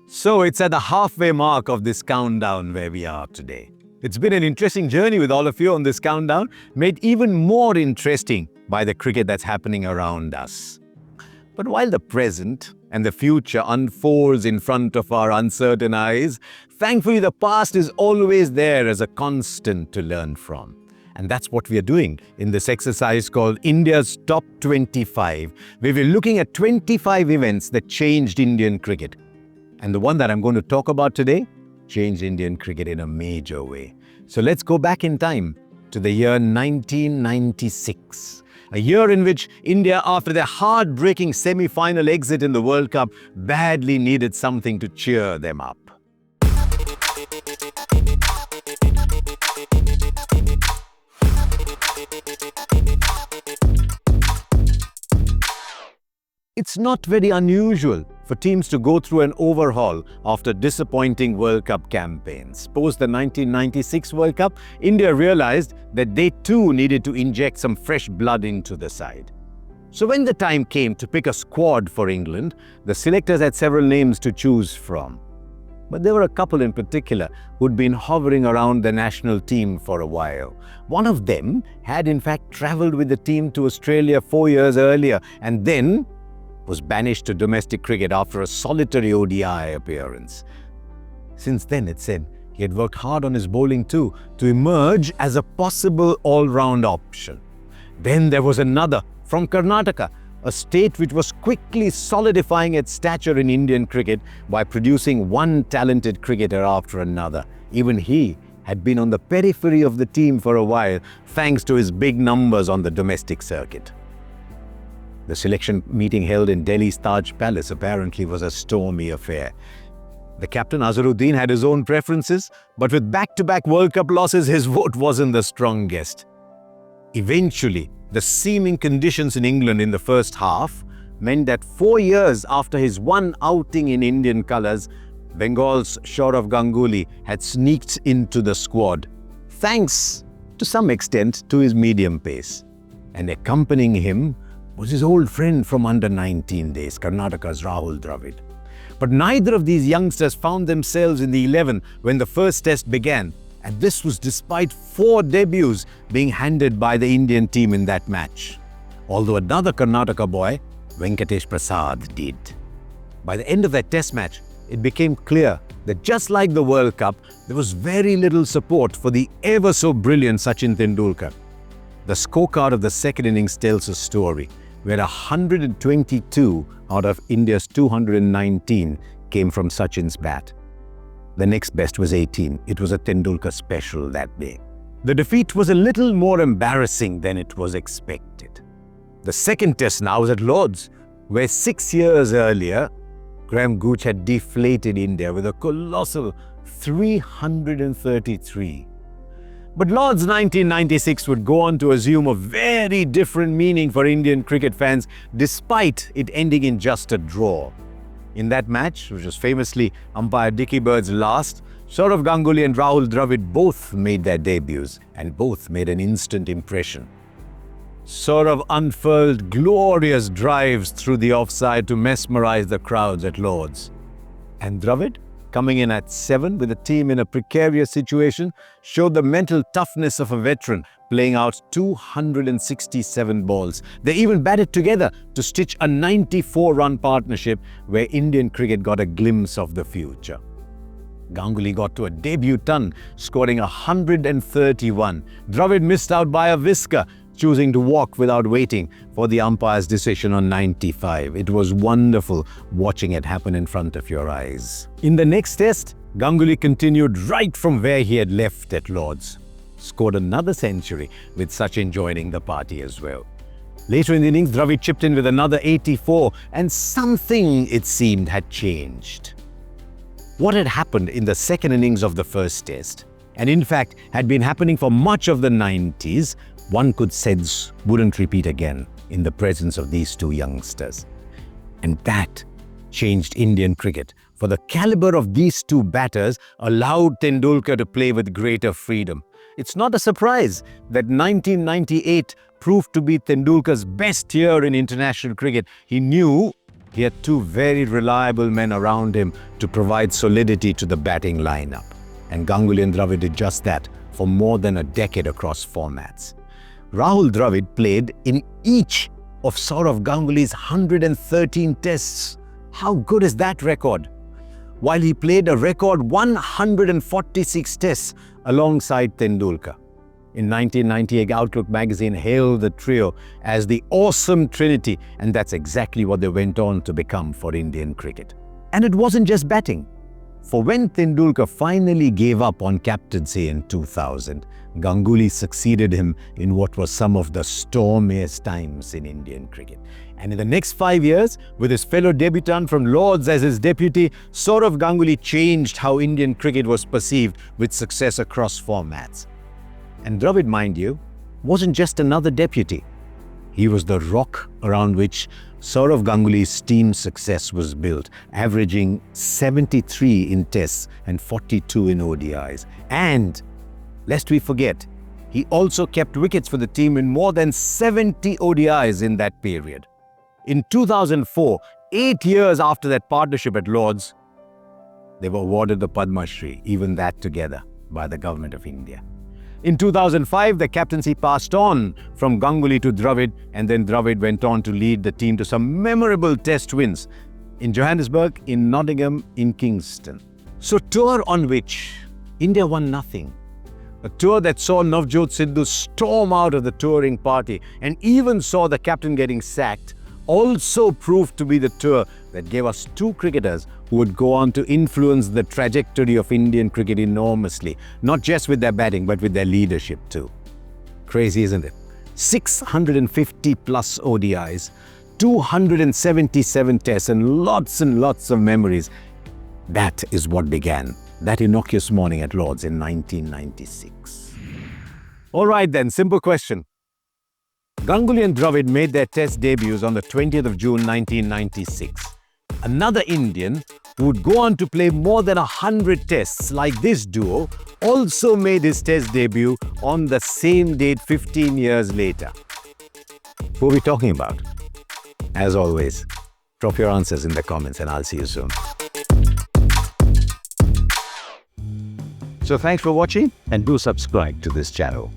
So it's at the halfway mark of this countdown where we are today. It's been an interesting journey with all of you on this countdown, made even more interesting by the cricket that's happening around us. But while the present and the future unfolds in front of our uncertain eyes, thankfully the past is always there as a constant to learn from. And that's what we are doing in this exercise called India's Top 25, where we're looking at 25 events that changed Indian cricket. And the one that I'm going to talk about today changed Indian cricket in a major way. So let's go back in time to the year 1996. A year in which India, after their heartbreaking semi-final exit in the World Cup, badly needed something to cheer them up. It's not very unusual for teams to go through an overhaul after disappointing World Cup campaigns. Post the 1996 World Cup, India realized that they too needed to inject some fresh blood into the side. So when the time came to pick a squad for England, the selectors had several names to choose from. But there were a couple in particular who'd been hovering around the national team for a while. One of them had in fact travelled with the team to Australia 4 years earlier and then was banished to domestic cricket after a solitary ODI appearance. Since then, it said, he had worked hard on his bowling too, to emerge as a possible all-round option. Then there was another from Karnataka, a state which was quickly solidifying its stature in Indian cricket by producing one talented cricketer after another. Even he had been on the periphery of the team for a while, thanks to his big numbers on the domestic circuit. The selection meeting held in Delhi's Taj Palace apparently was a stormy affair. The captain Azharuddin had his own preferences, but with back-to-back World Cup losses, his vote wasn't the strongest. Eventually, the seeming conditions in England in the first half meant that 4 years after his one outing in Indian colours, Bengal's Sourav Ganguly had sneaked into the squad, thanks to some extent to his medium pace. And accompanying him was his old friend from under 19 days, Karnataka's Rahul Dravid. But neither of these youngsters found themselves in the 11 when the first test began, and this was despite 4 debuts being handed by the Indian team in that match. Although another Karnataka boy, Venkatesh Prasad, did. By the end of that test match, it became clear that just like the World Cup, there was very little support for the ever so brilliant Sachin Tendulkar. The scorecard of the second innings tells a story where 122 out of India's 219 came from Sachin's bat. The next best was 18. It was a Tendulkar special that day. The defeat was a little more embarrassing than it was expected. The second test now was at Lord's, where 6 years earlier, Graham Gooch had deflated India with a colossal 333. But Lord's 1996 would go on to assume a very different meaning for Indian cricket fans, despite it ending in just a draw. In that match, which was famously umpire Dickie Bird's last, Sourav Ganguly and Rahul Dravid both made their debuts, and both made an instant impression. Sourav unfurled glorious drives through the offside to mesmerize the crowds at Lord's. And Dravid, coming in at 7 with the team in a precarious situation, showed the mental toughness of a veteran, playing out 267 balls. They even batted together to stitch a 94-run partnership where Indian cricket got a glimpse of the future. Ganguly got to a debut ton, scoring 131. Dravid missed out by a whisker, choosing to walk without waiting for the umpire's decision on 95. It was wonderful watching it happen in front of your eyes. In the next test, Ganguly continued right from where he had left at Lord's. Scored another century, with Sachin joining the party as well. Later in the innings, Dravid chipped in with another 84, and something, it seemed, had changed. What had happened in the second innings of the first test, and in fact had been happening for much of the 90s, one could sense wouldn't repeat again in the presence of these two youngsters. And that changed Indian cricket, for the caliber of these two batters allowed Tendulkar to play with greater freedom. It's not a surprise that 1998 proved to be Tendulkar's best year in international cricket. He knew he had two very reliable men around him to provide solidity to the batting lineup. And Ganguly and Dravid did just that for more than a decade across formats. Rahul Dravid played in each of Sourav Ganguly's 113 tests. How good is that record? While he played a record 146 tests alongside Tendulkar. In 1998, Outlook magazine hailed the trio as the awesome trinity, and that's exactly what they went on to become for Indian cricket. And it wasn't just batting. For when Tendulkar finally gave up on captaincy in 2000, Ganguly succeeded him in what was some of the stormiest times in Indian cricket. And in the next 5 years, with his fellow debutant from Lords as his deputy, Sourav Ganguly changed how Indian cricket was perceived with success across formats. And Dravid, mind you, wasn't just another deputy. He was the rock around which Sourav Ganguly's team's success was built, averaging 73 in tests and 42 in ODIs. And, lest we forget, he also kept wickets for the team in more than 70 ODIs in that period. In 2004, 8 years after that partnership at Lords, they were awarded the Padma Shri, even that together, by the Government of India. In 2005, the captaincy passed on from Ganguly to Dravid, and then Dravid went on to lead the team to some memorable test wins in Johannesburg, in Nottingham, in Kingston. So, tour on which India won nothing. A tour that saw Navjot Sidhu storm out of the touring party and even saw the captain getting sacked, also proved to be the tour that gave us two cricketers who would go on to influence the trajectory of Indian cricket enormously, not just with their batting, but with their leadership too. Crazy, isn't it? 650 plus ODIs, 277 tests, and lots of memories. That is what began that innocuous morning at Lords in 1996. All right then, simple question. Ganguly and Dravid made their test debuts on the 20th of June 1996. Another Indian who would go on to play more than 100 tests like this duo also made his test debut on the same date 15 years later. Who are we talking about? As always, drop your answers in the comments and I'll see you soon. So thanks for watching and do subscribe to this channel.